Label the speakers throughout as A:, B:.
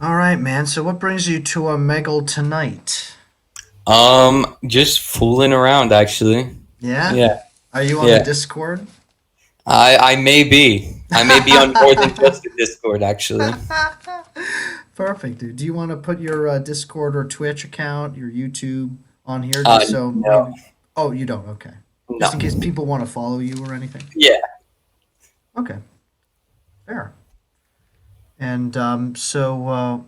A: All right, man. So what brings you to Omegle tonight?
B: Just fooling around actually.
A: Yeah?
B: Yeah,
A: Are you on the
B: yeah.
A: Discord?
B: I may be. I may be on more than just the Discord actually.
A: Perfect, dude. Do you want to put your Discord or Twitch account, your YouTube on here just so
B: No,
A: maybe. Oh, you don't? Okay.
B: no.
A: Just in case people want to follow you or anything?
B: Yeah.
A: Okay, fair. And so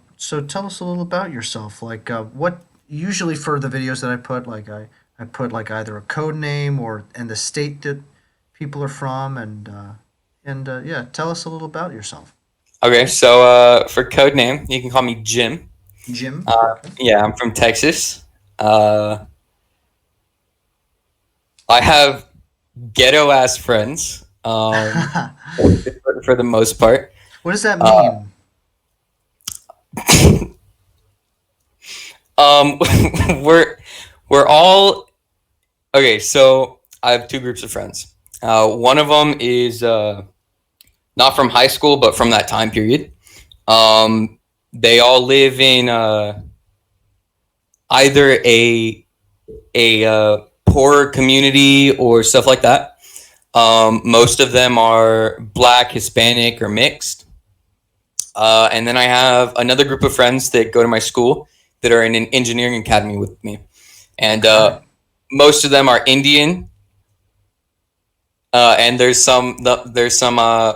A: tell us a little about yourself. Like, what usually for the videos that I put, like I put like either a code name or and the state that people are from, and yeah, tell us a little about yourself.
B: Okay, so for code name, you can call me Jim.
A: Jim.
B: Uh,
A: Okay.
B: yeah, I'm from Texas. Uh, I have ghetto ass friends. For the most part.
A: What does that
B: Uh,
A: mean?
B: um, we're we're all okay. So I have two groups of friends. One of them is not from high school, but from that time period. They all live in either a poorer community or stuff like that. Most of them are black, Hispanic, or mixed. And then I have another group of friends that go to my school that are in an engineering academy with me, and
A: Okay.
B: most of them are Indian. And there's some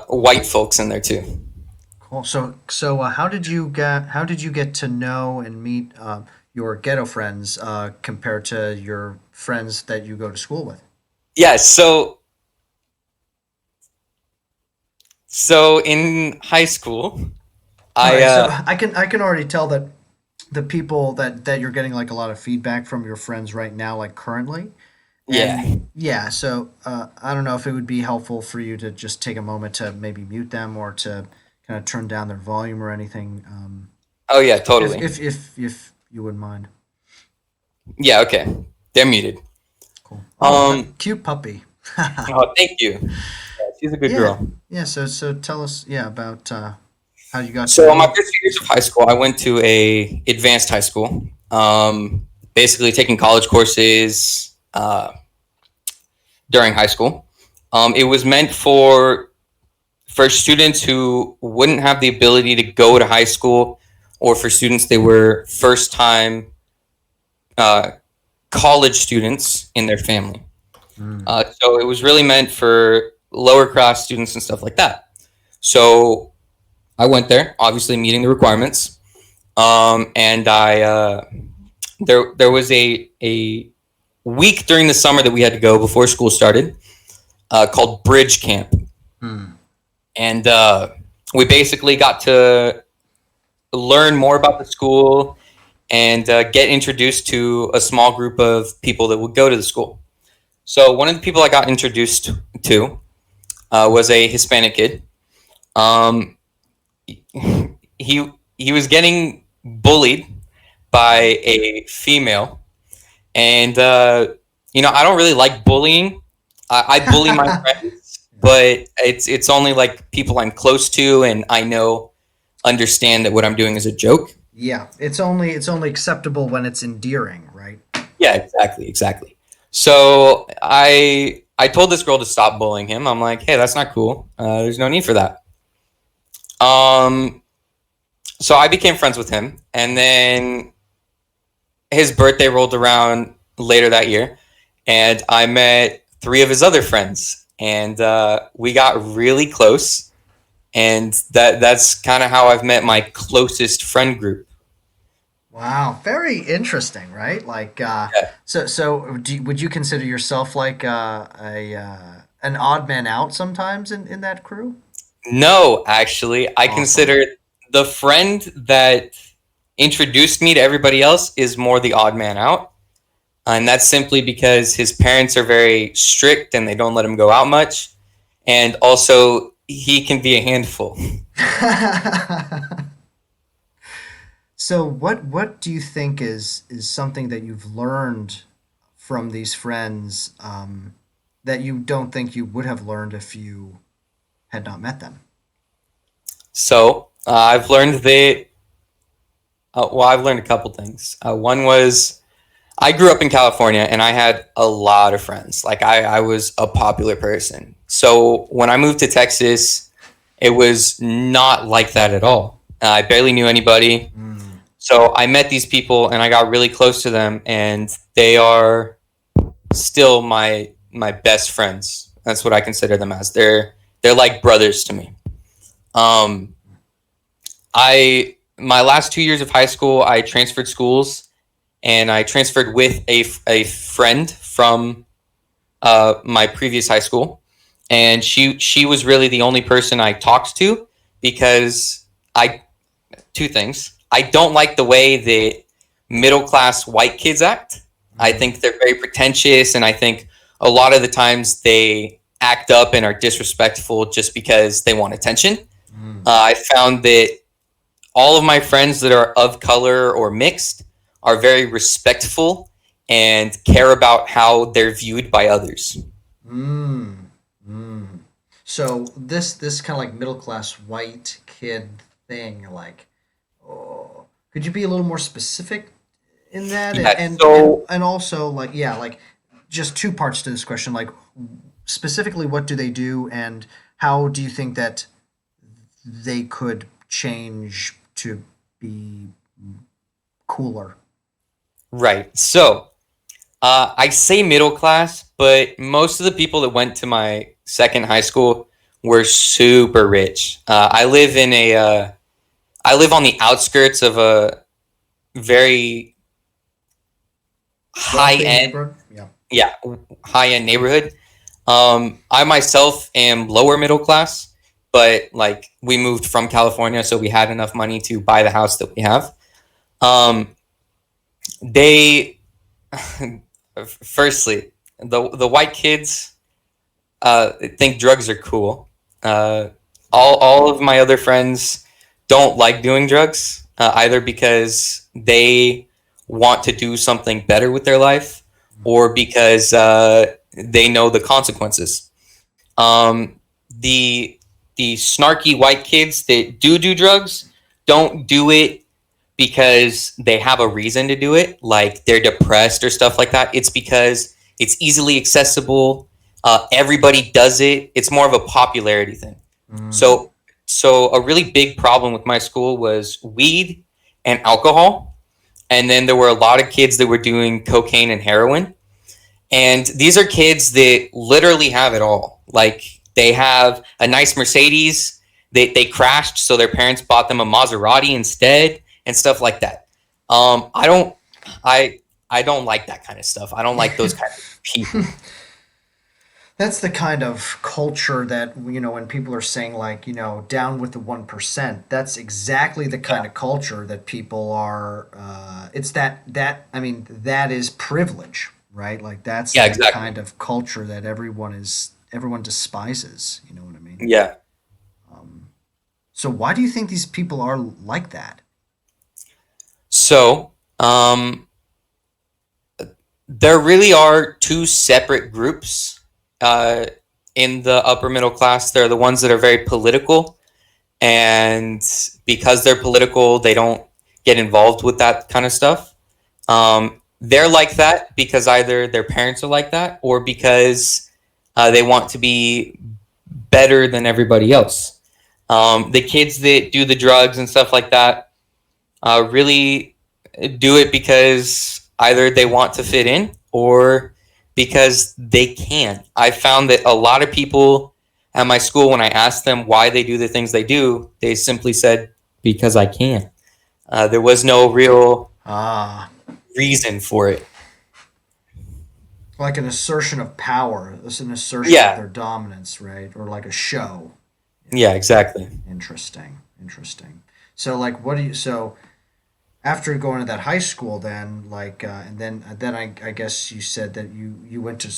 B: white folks in there too.
A: Cool. So how did you get to know and meet your ghetto friends compared to your friends that you go to school with?
B: Yeah, so in high school,
A: All
B: I
A: right. So I can already tell that the people that you're getting like a lot of feedback from your friends right now, like currently.
B: yeah.
A: And yeah, so I don't know if it would be helpful for you to just take a moment to maybe mute them or to kind of turn down their volume or anything,
B: Oh yeah,
A: if
B: totally.
A: if you wouldn't mind.
B: Yeah, okay. They're muted.
A: Cool. Oh,
B: Um,
A: cute puppy.
B: oh, thank you. Yeah, she's a good
A: Yeah,
B: girl.
A: yeah. So tell us, yeah, about how you got to
B: So my
A: know.
B: first few years of high school, I went to a advanced high school. Basically taking college courses during high school. It was meant for students who wouldn't have the ability to go to high school, or for students that were first time uh, college students in their family.
A: Mm.
B: So it was really meant for lower class students and stuff like that. So I went there, obviously meeting the requirements, and I there was a week during the summer that we had to go before school started, called Bridge Camp,
A: Mm.
B: and we basically got to learn more about the school and get introduced to a small group of people that would go to the school. So one of the people I got introduced to was a Hispanic kid. Um, he was getting bullied by a female, and I don't really like bullying. I bully my friends, but it's only like people I'm close to, and I know understand that what I'm doing is a joke.
A: Yeah, it's only acceptable when it's endearing, right?
B: Yeah, exactly, exactly. So I told this girl to stop bullying him. I'm like, hey, that's not cool. There's no need for that. Um, so I became friends with him, and then his birthday rolled around later that year, and I met three of his other friends, and we got really close. And that's kind of how I've met my closest friend group.
A: Wow, very interesting, right? Like,
B: Yeah.
A: would you consider yourself like a an odd man out sometimes in that crew?
B: No, actually, I
A: Awesome.
B: consider the friend that introduced me to everybody else is more the odd man out. And that's simply because his parents are very strict and they don't let him go out much. And also, he can be a handful.
A: So what do you think is something that you've learned from these friends that you don't think you would have learned if you had not met them?
B: So, I've learned that. Well, I've learned a couple things. One was I grew up in California and I had a lot of friends. Like I was a popular person. So when I moved to Texas, it was not like that at all. I barely knew anybody.
A: Mm.
B: So I met these people and I got really close to them, and they are still my best friends. That's what I consider them as. They're like brothers to me. Um, I my last 2 years of high school, I transferred schools, and I transferred with a friend from my previous high school, and she was really the only person I talked to because I two things. I don't like the way that middle class white kids act. I
A: Mm.
B: think they're very pretentious, and I think a lot of the times they act up and are disrespectful just because they want attention.
A: Mm.
B: I found that all of my friends that are of color or mixed are very respectful and care about how they're viewed by others.
A: Mm. Mm. So this kind of like middle class white kid thing, like, oh, could you be a little more specific in that?
B: Yeah, so
A: And also like, yeah, like just two parts to this question, like specifically what do they do and how do you think that they could change to be cooler?
B: right. So I say middle class, but most of the people that went to my second high school were super rich. I live on the outskirts of a very high
A: Wealthy
B: end,
A: neighborhood? Yeah.
B: yeah, high end neighborhood. I myself am lower middle class, but like we moved from California, so we had enough money to buy the house that we have. Um, they, firstly, the white kids think drugs are cool. Uh, all of my other friends don't like doing drugs, either because they want to do something better with their life, or because they know the consequences. Um, the the snarky white kids that do drugs don't do it because they have a reason to do it, like they're depressed or stuff like that. It's because it's easily accessible. Everybody does it. It's more of a popularity thing.
A: Mm.
B: So, so a really big problem with my school was weed and alcohol, and then there were a lot of kids that were doing cocaine and heroin. And these are kids that literally have it all. Like they have a nice Mercedes. They crashed, so their parents bought them a Maserati instead, and stuff like that. I don't I I don't like that kind of stuff. I don't like those kind of people.
A: That's the kind of culture that, when people are saying like, down with the 1%, that's exactly the kind
B: Yeah,
A: of culture that people are, it's that I mean, that is privilege, right? Like that's
B: yeah,
A: the
B: exactly.
A: kind of culture that everyone despises, you know what I mean?
B: Yeah.
A: Um, so why do you think these people are like that?
B: So, there really are two separate groups uh, in the upper middle class. There are the ones that are very political, and because they're political, they don't get involved with that kind of stuff. They're like that because either their parents are like that, or because they want to be better than everybody else. The kids that do the drugs and stuff like that really do it because either they want to fit in or because they can. I found that a lot of people at my school, when I asked them why they do the things they do, they simply said, because I can. There was no real
A: Ah,
B: reason for it.
A: like an assertion of power. It's an assertion of
B: Yeah,
A: their dominance, right? Or like a show.
B: yeah, exactly.
A: Interesting. Interesting. So like what do you so after going to that high school then like and then I guess you said that you went to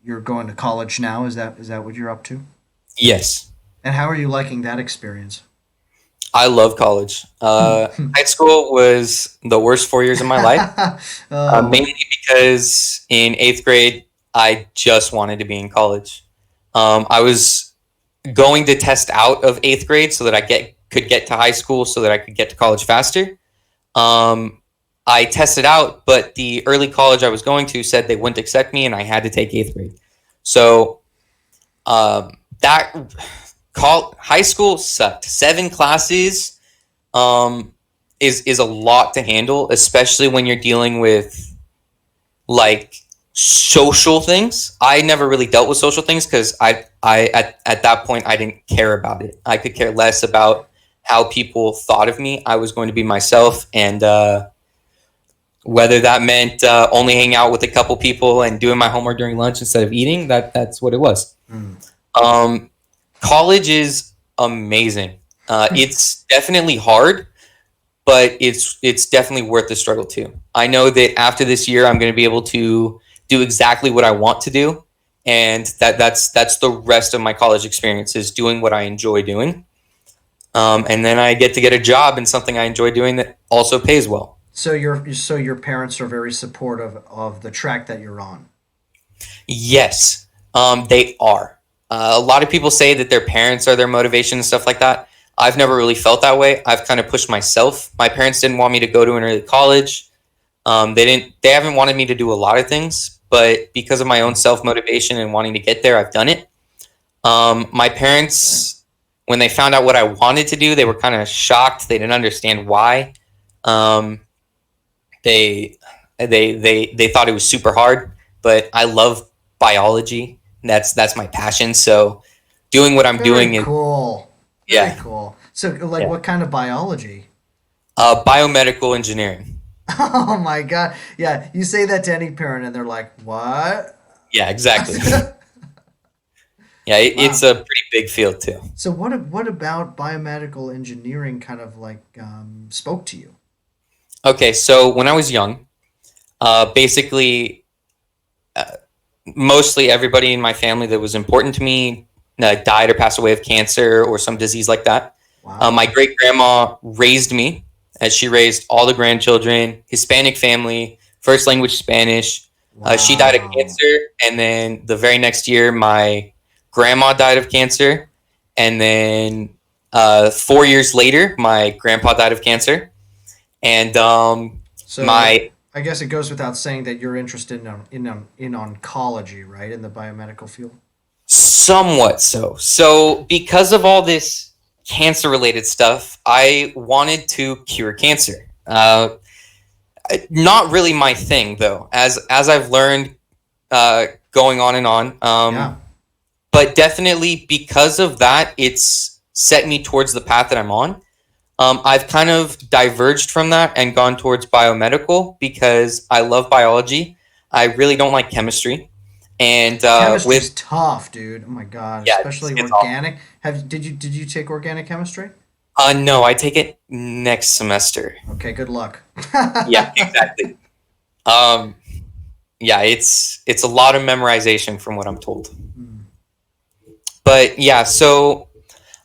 A: you're going to college now, is that what you're up to?
B: Yes,
A: And how are you liking that experience?
B: I love college. High school was the worst 4 years of my life,
A: Oh.
B: mainly because in eighth grade, I just wanted to be in college. I was going to test out of eighth grade so that I could get to high school so that I could get to college faster. Um, I tested out, but the early college I was going to said they wouldn't accept me, and I had to take eighth grade. So that high school sucked. 7 classes um, is a lot to handle, especially when you're dealing with like social things. I never really dealt with social things because at that point I didn't care about it. I could care less about how people thought of me. I was going to be myself, and whether that meant only hanging out with a couple people and doing my homework during lunch instead of eating, that's what it was.
A: Mm.
B: Um, College is amazing. It's definitely hard, but it's definitely worth the struggle too. I know that after this year, I'm going to be able to do exactly what I want to do, and that's the rest of my college experience is doing what I enjoy doing, and then I get to get a job in something I enjoy doing that also pays well.
A: So your parents are very supportive of the track that you're on.
B: Yes, they are. A lot of people say that their parents are their motivation and stuff like that. I've never really felt that way. I've kind of pushed myself. My parents didn't want me to go to an early college. They didn't. They haven't wanted me to do a lot of things, but because of my own self motivation and wanting to get there, I've done it. My parents, when they found out what I wanted to do, they were kind of shocked. They didn't understand why. Um, they they thought it was super hard, but I love biology. That's my passion. So doing what I'm
A: Very
B: doing is
A: cool. Very
B: yeah,
A: cool. So, like,
B: yeah.
A: what kind of biology?
B: Biomedical engineering.
A: Oh my God. Yeah, you say that to any parent and they're like, "What?"
B: Yeah, exactly. Yeah, it's
A: Wow.
B: a pretty big field too.
A: So what about biomedical engineering kind of like spoke to you?
B: Okay, so when I was young, basically, uh, mostly everybody in my family that was important to me died or passed away of cancer or some disease like that. My
A: Wow.
B: great grandma raised me as she raised all the grandchildren, Hispanic family, first language Spanish. She died of
A: Wow.
B: cancer, and then the very next year, my grandma died of cancer, and then 4 years later, my grandpa died of cancer, and
A: So
B: my
A: I guess it goes without saying that you're interested in oncology, right? In the biomedical field.
B: somewhat so. So because of all this cancer related stuff, I wanted to cure cancer. Not really my thing though, as I've learned going on and on.
A: Yeah.
B: But definitely because of that, it's set me towards the path that I'm on. I've kind of diverged from that and gone towards biomedical because I love biology. I really don't like chemistry, and with
A: Chemistry's tough, dude. Oh my God,
B: yeah,
A: especially
B: it's awful.
A: organic. Did you take organic chemistry?
B: No, I take it next semester.
A: Okay, good luck.
B: Yeah, exactly. Um, yeah, it's a lot of memorization from what I'm told.
A: Hmm.
B: But yeah, so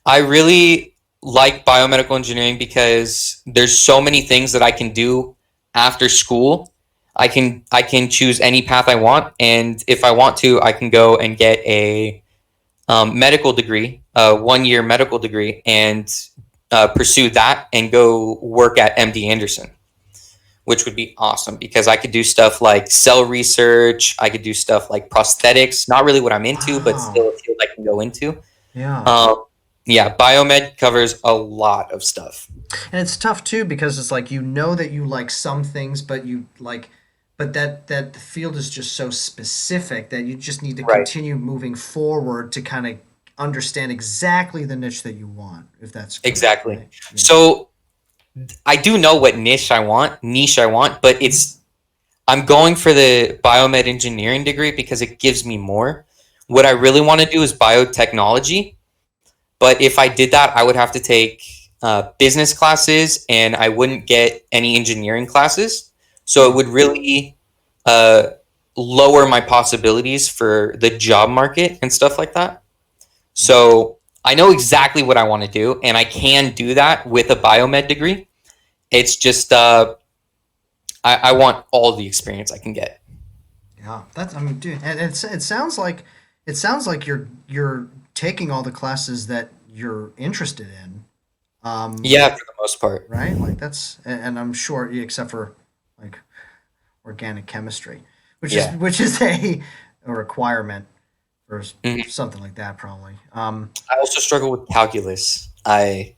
B: I really like biomedical engineering because there's so many things that I can do after school. I can choose any path I want, and if I want to, I can go and get a medical degree, a 1 year medical degree, and pursue that and go work at MD Anderson, which would be awesome because I could do stuff like cell research. I could do stuff like prosthetics. Not really what I'm into, but still
A: Wow.
B: a field I can go into.
A: Yeah.
B: Um, yeah, biomed covers a lot of stuff.
A: And it's tough too because it's like you know that you like some things, but that the field is just so specific that you just need to
B: Right.
A: continue moving forward to kind of understand exactly the niche that you want, if that's correct,
B: Exactly.
A: right? Yeah.
B: So I do know what niche I want, but
A: Mhm.
B: I'm going for the biomed engineering degree because it gives me more. What I really want to do is biotechnology, but if I did that, I would have to take business classes and I wouldn't get any engineering classes. So it
A: Mm.
B: would really uh, lower my possibilities for the job market and stuff like that. So I know exactly what I want to do, and I can do that with a biomed degree. It's just I want all the experience I can get.
A: Yeah, that's I mean, dude, and it sounds like you're taking all the classes that you're interested in. Um,
B: Yeah, for the most part.
A: right? Like that's, and I'm sure, except for like organic chemistry,
B: Yeah.
A: which is a requirement for
B: Mhm.
A: something like that, probably.
B: I also struggle with calculus. I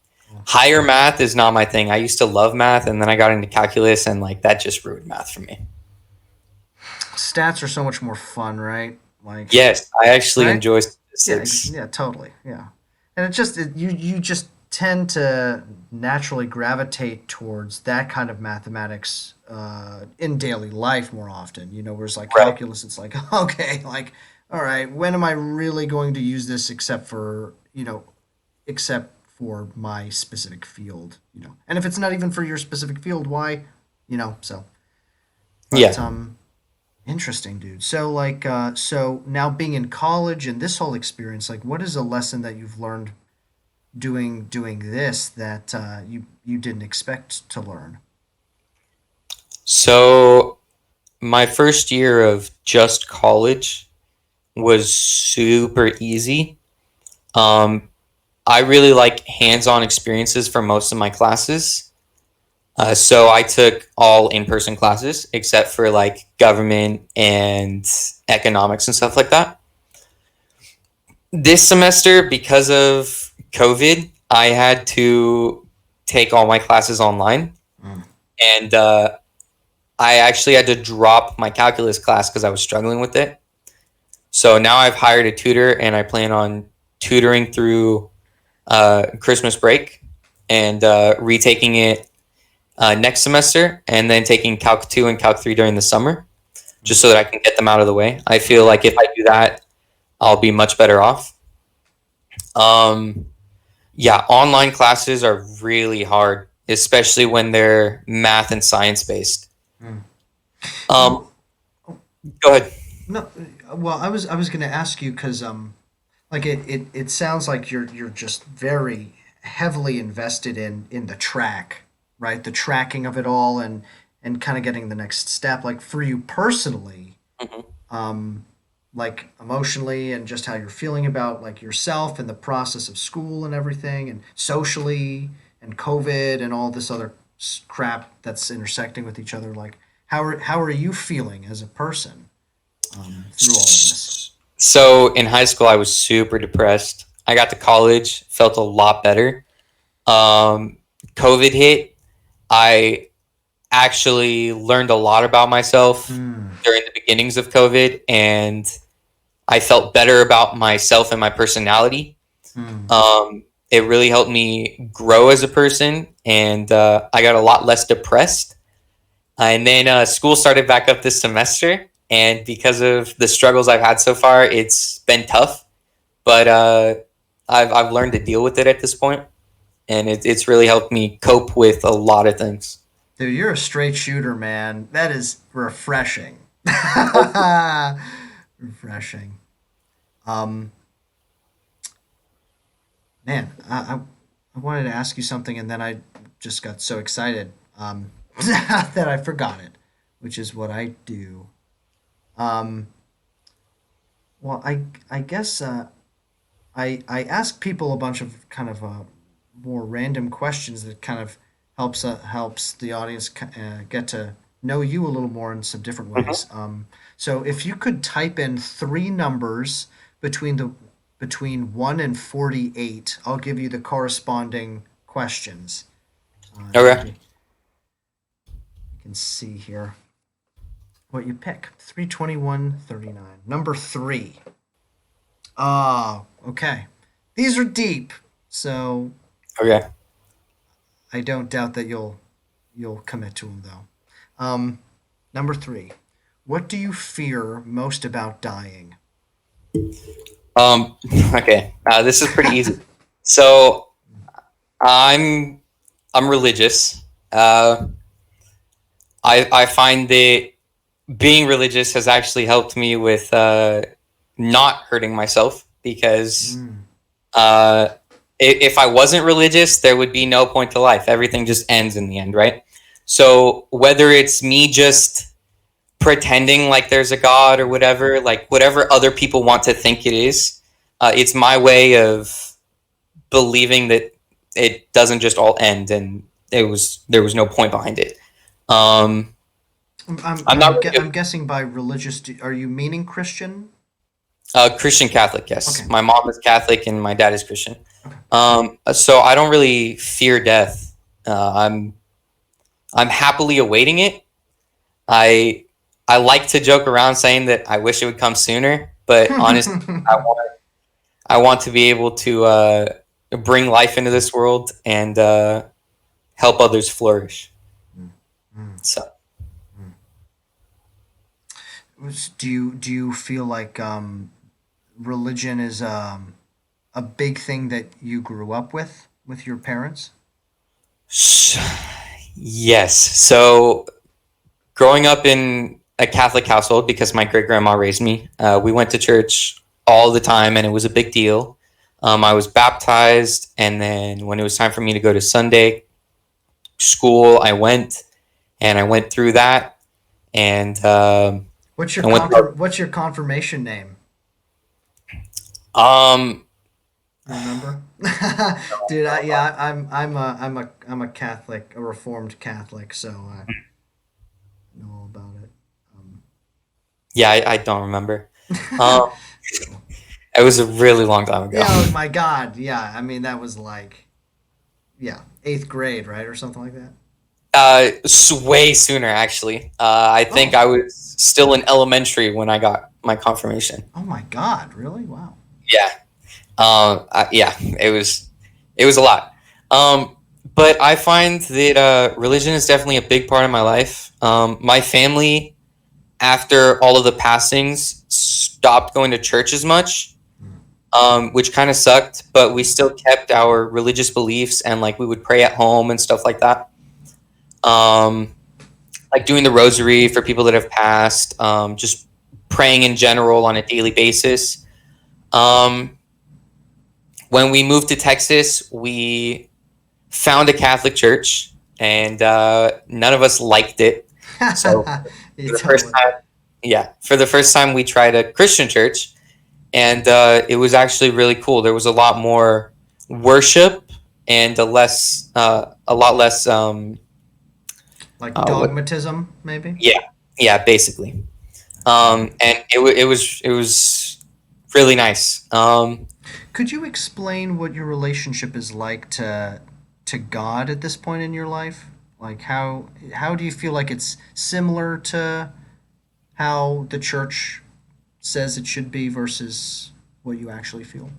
B: Higher math is not my thing. I used to love math, and then I got into calculus, and like that just ruined math for me.
A: Stats are so much more fun, right? Like,
B: Yes, I actually
A: right?
B: enjoy
A: Yeah,
B: statistics.
A: yeah, totally, yeah. And you just tend to naturally gravitate towards that kind of mathematics in daily life more often. Whereas like
B: Right.
A: calculus, it's like okay, like all right, when am I really going to use this except for my specific field, And if it's not even for your specific field, why, so. But
B: Yeah.
A: interesting, dude. So like so now being in college and this whole experience, like what is a lesson that you've learned doing this that you didn't expect to learn?
B: So my first year of just college was super easy. Um, I really like hands-on experiences for most of my classes. So I took all in-person classes except for like government and economics and stuff like that. This semester, because of COVID, I had to take all my classes online,
A: Mm.
B: and I actually had to drop my calculus class because I was struggling with it. So now I've hired a tutor, and I plan on tutoring through Christmas break and retaking it next semester, and then taking Calc 2 and Calc 3 during the summer, just so that I can get them out of the way. I feel
A: Okay.
B: like if I do that, I'll be much better off. Um, yeah, online classes are really hard, especially when they're math and science based.
A: Mm.
B: Um,
A: Well, oh,
B: Go ahead.
A: no, well, I was going to ask you because like it sounds like you're just very heavily invested in the track, right? The tracking of it all and kind of getting the next step. Like for you personally,
B: Mhm.
A: um, like emotionally and just how you're feeling about like yourself and the process of school and everything and socially and COVID and all this other crap that's intersecting with each other. Like how are you feeling as a person through all of this?
B: So in high school, I was super depressed. I got to college, felt a lot better. Um, COVID hit. I actually learned a lot about myself
A: Mm,
B: during the beginnings of COVID, and I felt better about myself and my personality.
A: mm.
B: It really helped me grow as a person, and I got a lot less depressed. And then school started back up this semester, and because of the struggles I've had so far, it's been tough. But I've learned to deal with it at this point, and it's really helped me cope with a lot of things.
A: Dude, you're a straight shooter, man. That is refreshing. Refreshing. Um, Man, I wanted to ask you something, and then I just got so excited that I forgot it, which is what I do. Um, well, I guess I ask people a bunch of kind of more random questions that kind of helps the audience get to know you a little more in some different
B: Mhm.
A: ways. So if you could type in three numbers between the between 1 and 48, I'll give you the corresponding questions. And
B: Okay.
A: you can see here what you pick. 321 39. Number three. Ah, okay. These are deep, so
B: Okay.
A: I don't doubt that you'll commit to them though. Number three. What do you fear most about dying?
B: Um, okay. This is pretty easy. So I'm I'm religious. Uh, I find that being religious has actually helped me with not hurting myself because
A: Mm,
B: uh, if I wasn't religious, there would be no point to life. Everything just ends in the end, right? So whether it's me just pretending like there's a God or whatever, like whatever other people want to think it is, it's my way of believing that it doesn't just all end, and there was no point behind it. Um, I'm not really
A: I'm guessing by religious. Are you meaning Christian?
B: Christian Catholic.
A: Okay.
B: Yes, my mom is Catholic and my dad is Christian.
A: Okay.
B: So I don't really fear death. I'm happily awaiting it. I I like to joke around saying that I wish it would come sooner, but honestly, I want to be able to bring life into this world and help others flourish. So
A: Do you feel like religion is a big thing that you grew up with your parents?
B: yes, so growing up in a Catholic household because my great grandma raised me, we went to church all the time, and it was a big deal. I was baptized, and then when it was time for me to go to Sunday school, I went through that, and I went.
A: What's your confirmation name?
B: Um,
A: Remember? Dude, I'm a Catholic, a Reformed Catholic, so I know all about it.
B: yeah, I don't remember. Um, it was a really long time ago.
A: Yeah, oh my God, yeah. I mean, that was like, yeah, eighth grade, right, or something like that.
B: Way sooner actually. I think
A: Oh,
B: I was still in elementary when I got my confirmation.
A: oh my God, really? Wow.
B: Yeah. Yeah, it was a lot. Um, but I find that religion is definitely a big part of my life. My family, after all of the passings, stopped going to church as much, which kind of sucked. But we still kept our religious beliefs, and like we would pray at home and stuff like that. Um, like doing the rosary for people that have passed, just praying in general on a daily basis. Um, when we moved to Texas, we found a Catholic church, and none of us liked it. So
A: You
B: for the first
A: totally.
B: time, yeah, for the first time, we tried a Christian church, and it was actually really cool. There was a lot more worship and a lot less.
A: Like
B: What?
A: dogmatism, maybe?
B: Yeah, yeah, basically. And it was really nice.
A: Could you explain what your relationship is like to God at this point in your life? Like how do you feel like it's similar to how the church says it should be versus what you actually feel?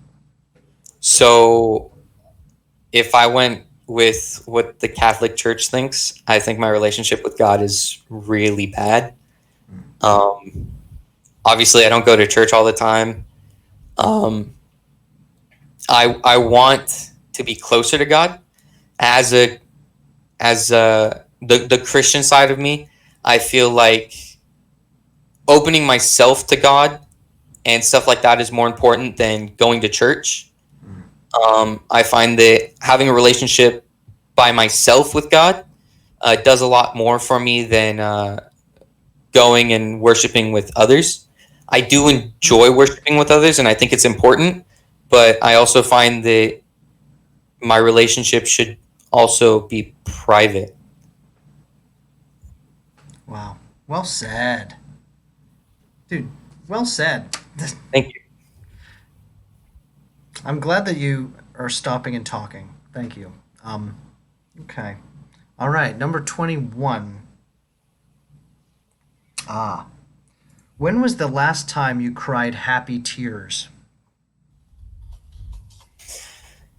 B: So if I went with what the Catholic Church thinks, I think my relationship with God is really bad. Um, Obviously, I don't go to church all the time. Um, I want to be closer to God as the Christian side of me. I feel like opening myself to God and stuff like that is more important than going to church. I find that having a relationship by myself with God does a lot more for me than going and worshiping with others. I do enjoy worshiping with others, and I think it's important. But I also find that my relationship should also be private.
A: Wow. Well said. Dude, well said.
B: Thank you.
A: I'm glad that you are stopping and talking. Thank you. Okay. All right, number 21. Ah. When was the last time you cried happy tears?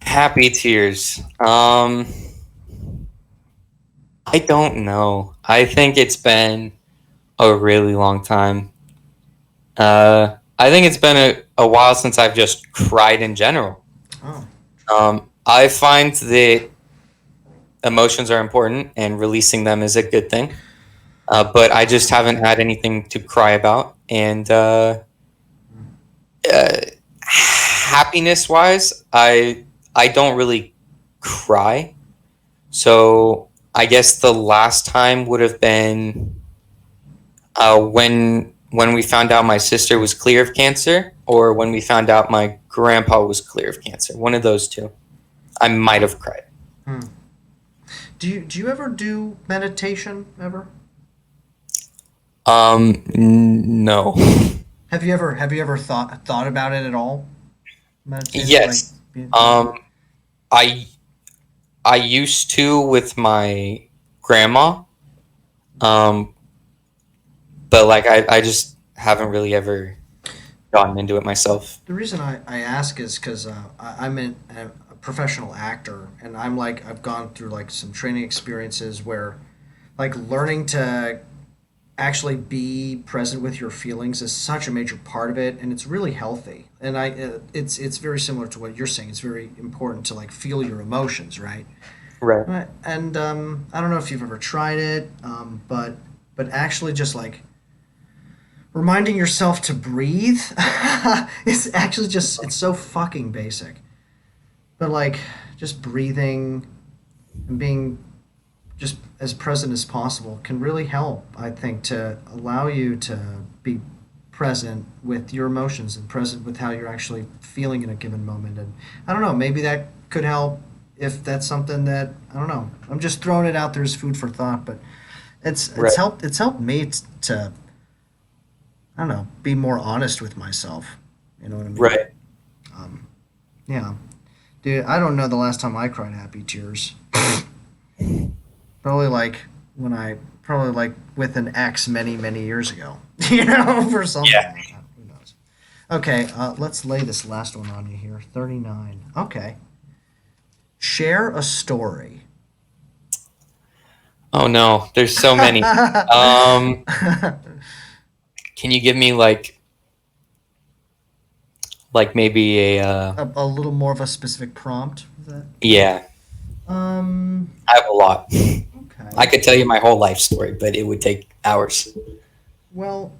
B: Happy tears. I don't know. I think it's been a really long time. I think it's been a while since I've just cried in general.
A: Oh.
B: I find that emotions are important and releasing them is a good thing. But I just haven't had anything to cry about. And uh, happiness wise, I don't really cry. So I guess the last time would have been when we found out my sister was clear of cancer, or when we found out my grandpa was clear of cancer. One of those two. I might have cried.
A: Hmm. Do you ever do meditation ever?
B: No.
A: Have you ever thought about it at all? Meditating, like
B: Yes.
A: yeah.
B: Um, I I used to with my grandma. Um, but like I just haven't really ever gotten into it myself.
A: The reason I ask is because I'm a professional actor, and I've gone through like some training experiences where like learning to actually be present with your feelings is such a major part of it, and it's really healthy. And it's very similar to what you're saying. It's very important to like feel your emotions, right?
B: Right.
A: Right. And I don't know if you've ever tried it, but actually just like reminding yourself to breathe is actually just it's so fucking basic. But like just breathing and being just as present as possible can really help, I think, to allow you to be present with your emotions and present with how you're actually feeling in a given moment. And I don't know, maybe that could help if that's something that I don't know. I'm just throwing it out there as food for thought, but
B: Right.
A: it's helped me to I don't know, be more honest with myself. You know what I mean?
B: Right.
A: Um, yeah, dude. I don't know the last time I cried happy tears. Probably like when I probably like with an ex many years ago. You know, for something
B: Yeah.
A: like that. Who knows? Okay, let's lay this last one on you here. 39. Okay. Share a story.
B: Oh no, there's so many. Um, can you give me like maybe
A: a little more of a specific prompt. Is that?
B: yeah,
A: Um.
B: I have a lot. I
A: Okay.
B: could tell you my whole life story, but it would take hours.
A: Well.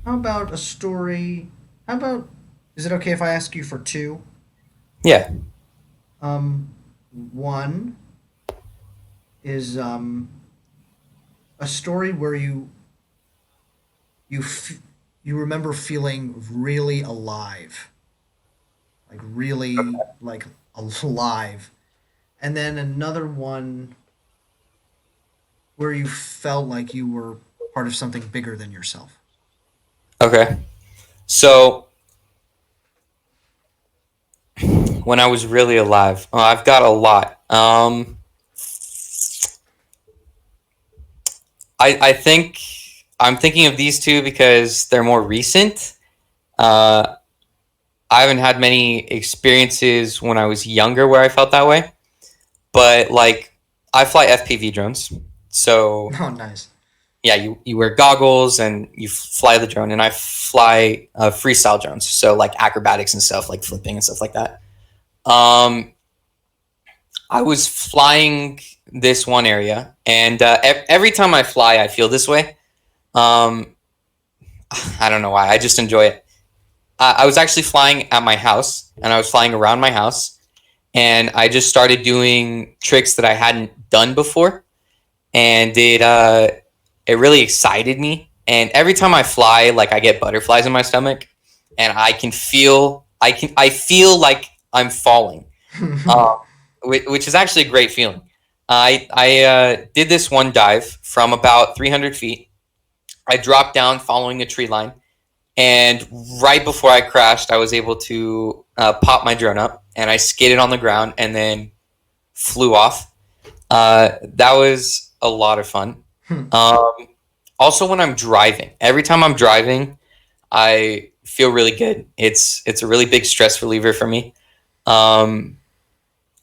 A: How about a story? How about? Is it okay if I ask you for two?
B: Yeah.
A: Um. One is a story where you f- you remember feeling really alive, like really like alive, and then another one where you felt like you were part of something bigger than yourself.
B: Okay. So when I was really alive, I've got a lot. I think I'm thinking of these two because they're more recent. Uh, I haven't had many experiences when I was younger where I felt that way, but like I fly FPV drones, so
A: Oh, nice.
B: yeah, you wear goggles and you fly the drone, and I fly freestyle drones, so like acrobatics and stuff, like flipping and stuff like that. Um, I was flying this one area, and every time I fly, I feel this way. Um, I don't know why. I just enjoy it. I was actually flying at my house, and I was flying around my house, and I just started doing tricks that I hadn't done before, and it really excited me. And every time I fly, like I get butterflies in my stomach, and I feel like I'm falling, uh, which is actually a great feeling. I did this one dive from about 300 feet. I dropped down following a tree line, and right before I crashed, I was able to pop my drone up, and I skidded on the ground and then flew off. That was a lot of fun. Um, Also, when I'm driving, every time I'm driving, I feel really good. It's a really big stress reliever for me. Um,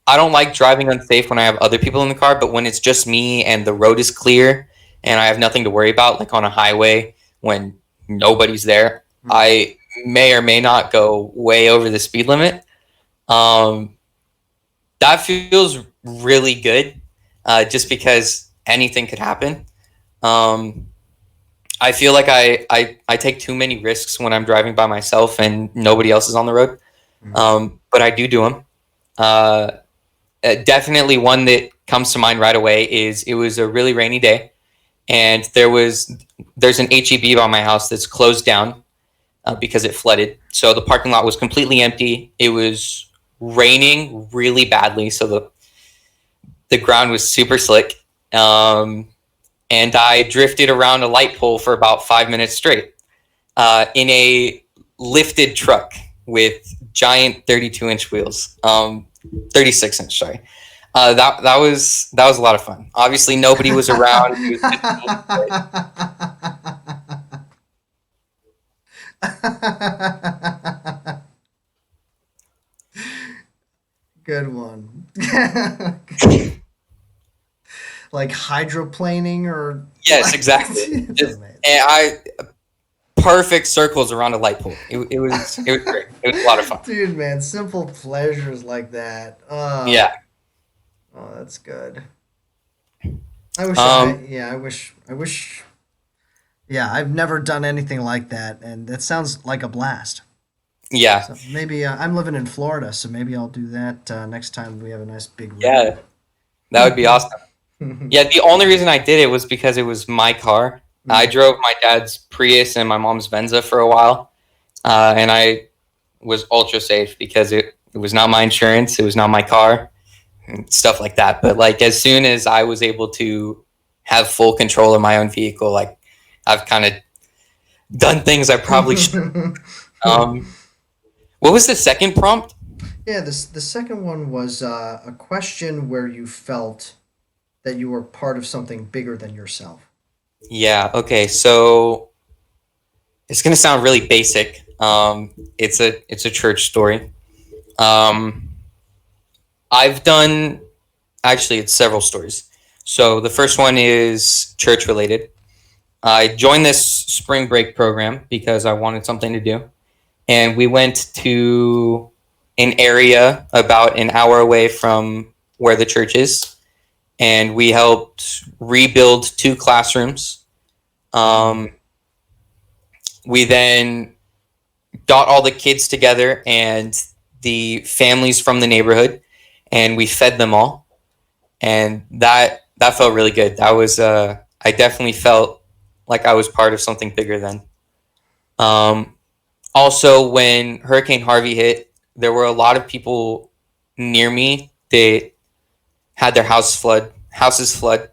B: I don't like driving unsafe when I have other people in the car, but when it's just me and the road is clear and I have nothing to worry about, like on a highway when nobody's there, I may or may not go way over the speed limit. Um, that feels really good, just because anything could happen. Um, I feel like I take too many risks when I'm driving by myself and nobody else is on the road. But I do them. Uh, Definitely one that comes to mind right away is it was a really rainy day, and there's an HEB by my house that's closed down because it flooded. So the parking lot was completely empty. It was raining really badly, so the ground was super slick. And I drifted around a light pole for about 5 minutes straight in a lifted truck with giant 32-inch wheels, 36-inch, sorry. That was a lot of fun. Obviously, nobody was around. It was just me.
A: Good one. Like hydroplaning or
B: Yes,
A: like
B: exactly. Just, and I perfect circles around a light pole. It was great. It was a lot of fun.
A: dude, man, simple pleasures like that.
B: Yeah.
A: Oh, that's good. I wish
B: Um.
A: I wish yeah, I've never done anything like that and that sounds like a blast.
B: Yeah.
A: So maybe I'm living in Florida, so maybe I'll do that next time we have a nice big rain.
B: Yeah. That would be awesome. Yeah. The only reason I did it was because it was my car. I
A: Mm.
B: drove my dad's Prius and my mom's Venza for a while, and I was ultra safe because it was not my insurance. It was not my car. And stuff like that. But like as soon as I was able to have full control of my own vehicle, like I've kind of done things I probably should. Um, what was the second prompt?
A: Yeah, this the second one was a question where you felt that you were part of something bigger than yourself.
B: Yeah. Okay. So it's gonna sound really basic. It's a church story. Um, I've done actually it's several stories. So the first one is church related. I joined this spring break program because I wanted something to do. And we went to an area about an hour away from where the church is. And we helped rebuild two classrooms.
A: Mm.
B: Um, we then got all the kids together and the families from the neighborhood, and we fed them all. And that felt really good. That was I definitely felt like I was part of something bigger then. Um, Also, when Hurricane Harvey hit, there were a lot of people near me that had their houses flood,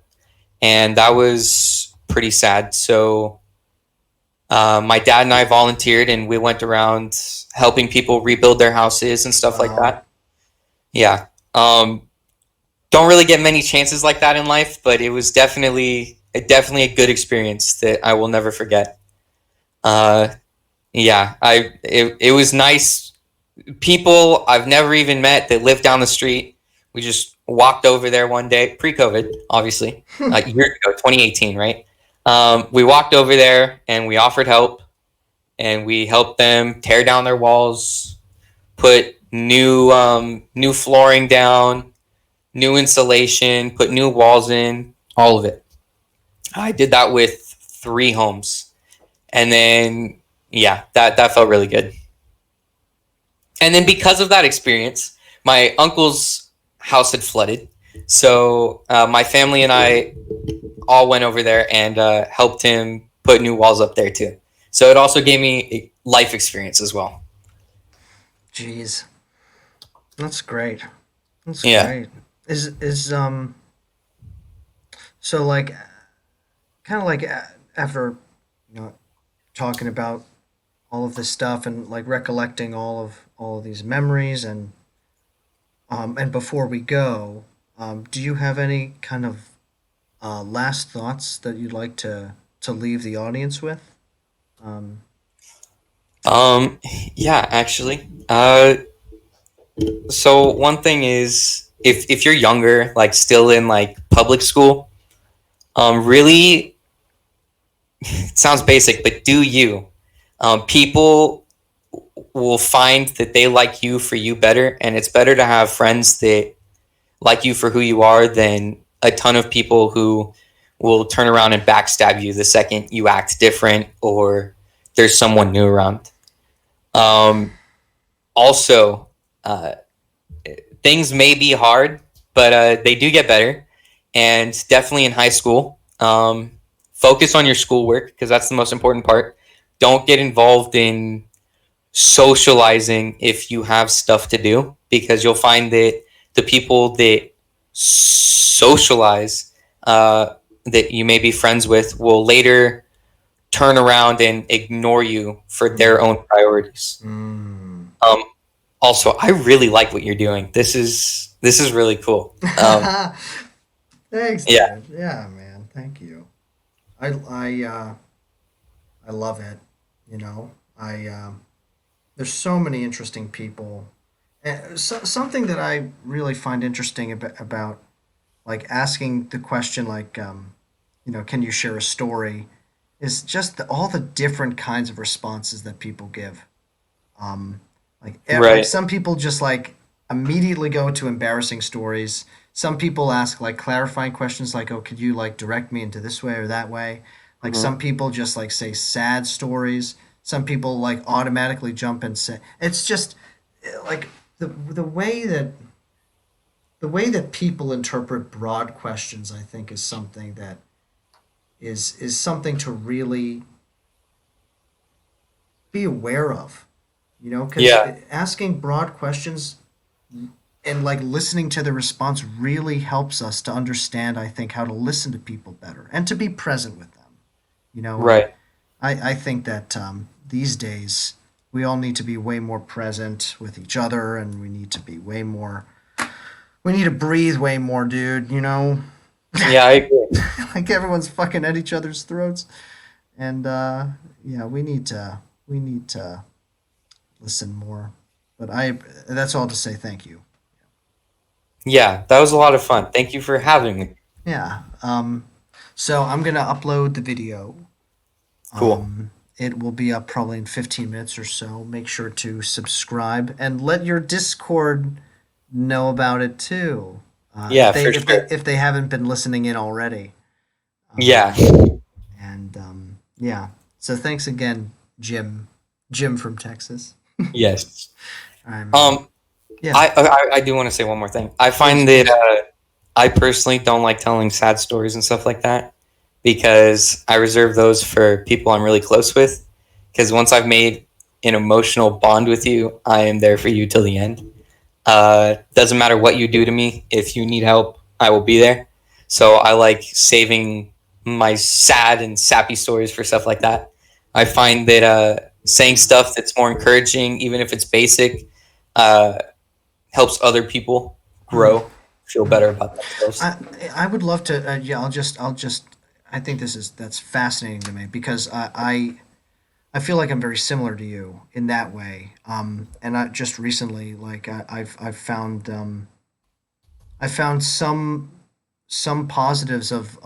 B: and that was pretty sad. So, my dad and I volunteered, and we went around helping people rebuild their houses and stuff like
A: Wow.
B: that. Yeah. Don't really get many chances like that in life, but it was definitely a good experience that I will never forget. Uh, yeah, it was nice. People I've never even met that live down the street. We just walked over there one day, pre-COVID, obviously, years ago, 2018, right? We walked over there and we offered help, and we helped them tear down their walls, put new flooring down, new insulation, put new walls in, all of it. I did that with 3 homes, and then yeah, that felt really good. And then because of that experience, my uncle's house had flooded. So my family and I all went over there and helped him put new walls up there too. So it also gave me a life experience as well.
A: Jeez. That's great. That's
B: Yeah.
A: great. Is so like kind of like after you know talking about all of this stuff and like recollecting all of these memories and before we go, do you have any kind of last thoughts that you'd like to leave the audience with? Um,
B: Um, yeah, actually. So one thing is if you're younger, like still in like public school, really it sounds basic, but do you. People will find that they like you for you better, and it's better to have friends that like you for who you are than a ton of people who will turn around and backstab you the second you act different or there's someone new around. Um, Also, uh, things may be hard, but they do get better, and definitely in high school. Focus on your schoolwork because that's the most important part. Don't get involved in socializing if you have stuff to do. because you'll find that the people that socialize, that you may be friends with, will later turn around and ignore you for their own priorities.
A: Mm.
B: Um, Also, I really like what you're doing. This is really cool.
A: Thanks,
B: Yeah,
A: dude. Yeah, man. Thank you. I love it. You know, I there's so many interesting people. And something that I really find interesting about like asking the question like can you share a story is just all the different kinds of responses that people give. Um, like
B: right.
A: some people just like immediately go to embarrassing stories. Some people ask like clarifying questions like, "Oh, could you like direct me into this way or that way?" Like
B: Hmm.
A: some people just like say sad stories. Some people like automatically jump and say it's just like the way that people interpret broad questions. I think is something that is something to really be aware of. Because
B: Yeah,
A: asking broad questions and like listening to the response really helps us to understand, I think, how to listen to people better and to be present with them.
B: right.
A: I think that these days we all need to be way more present with each other, and we need to be way more. We need to breathe way more, dude.
B: Yeah, I agree.
A: Like everyone's fucking at each other's throats, and yeah, we need to listen more. But that's all to say thank you.
B: Yeah, that was a lot of fun. Thank you for having me.
A: Yeah. So I'm gonna upload the video.
B: Cool.
A: It will be up probably in 15 minutes or so. Make sure to subscribe and let your Discord know about it too.
B: Yeah, for sure.
A: If they haven't been listening in already.
B: Yeah.
A: Um, and yeah. So thanks again, Jim. Jim from Texas.
B: Yes.
A: All right, man.
B: Um,
A: Yeah.
B: I do want to say one more thing. I
A: Please,
B: find that
A: please.
B: I personally don't like telling sad stories and stuff like that because I reserve those for people I'm really close with. Because once I've made an emotional bond with you, I am there for you till the end. Doesn't matter what you do to me. If you need help, I will be there. So I like saving my sad and sappy stories for stuff like that. I find that saying stuff that's more encouraging, even if it's basic, uh, helps other people
A: Mm.
B: grow, feel better about themselves.
A: I I would love to. Yeah, I'll just. I think that's fascinating to me because I feel like I'm very similar to you in that way. And I just recently, like I found some positives of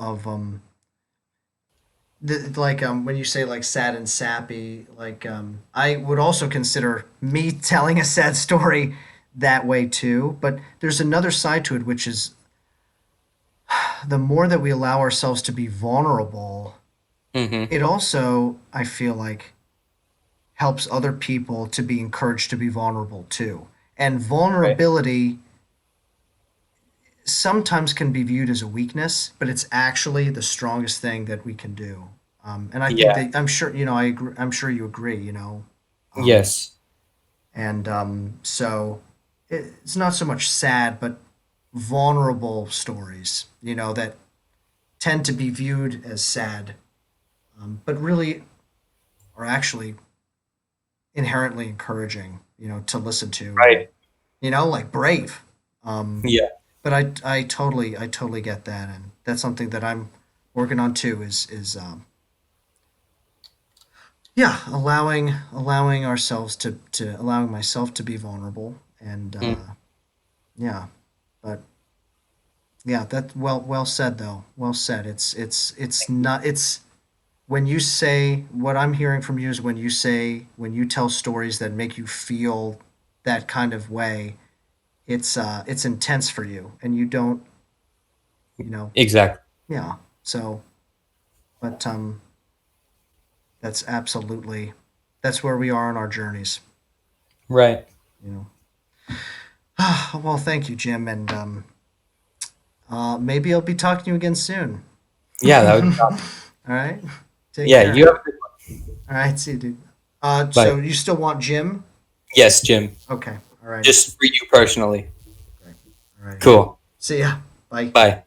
A: like when you say like sad and sappy, like I would also consider me telling a sad story that way too. But there's another side to it, which is the more that we allow ourselves to be vulnerable,
B: Hmm.
A: it also I feel like helps other people to be encouraged to be vulnerable too. And
B: Right.
A: vulnerability sometimes can be viewed as a weakness, but it's actually the strongest thing that we can do. And I think
B: Yeah.
A: that I'm sure I agree, I'm sure you agree. Um,
B: Yes.
A: and so it's not so much sad, but vulnerable stories. That tend to be viewed as sad, but really are actually inherently encouraging. To listen to and
B: Right.
A: like brave. Um,
B: Yeah.
A: but I totally get that, and that's something that I'm working on too. Is yeah, allowing ourselves to allowing myself to be vulnerable, and
B: Mm.
A: yeah, but yeah, that well said though. Well said. It's not it's when you say what I'm hearing from you is when you tell stories that make you feel that kind of way, it's intense for you, and you don't you know
B: Exactly.
A: yeah. So, but that's absolutely that's where we are in our journeys.
B: Right.
A: You know. Well, thank you, Jim, and maybe I'll be talking to you again soon.
B: Yeah, that would be
A: All
B: awesome.
A: right. Take
B: Yeah, you
A: care.
B: have a good
A: All right. See you, dude.
B: bye.
A: So you still want Jim?
B: Yes, Jim.
A: Okay. All right.
B: Just for you personally.
A: All right.
B: Cool.
A: See ya. Bye.
B: Bye.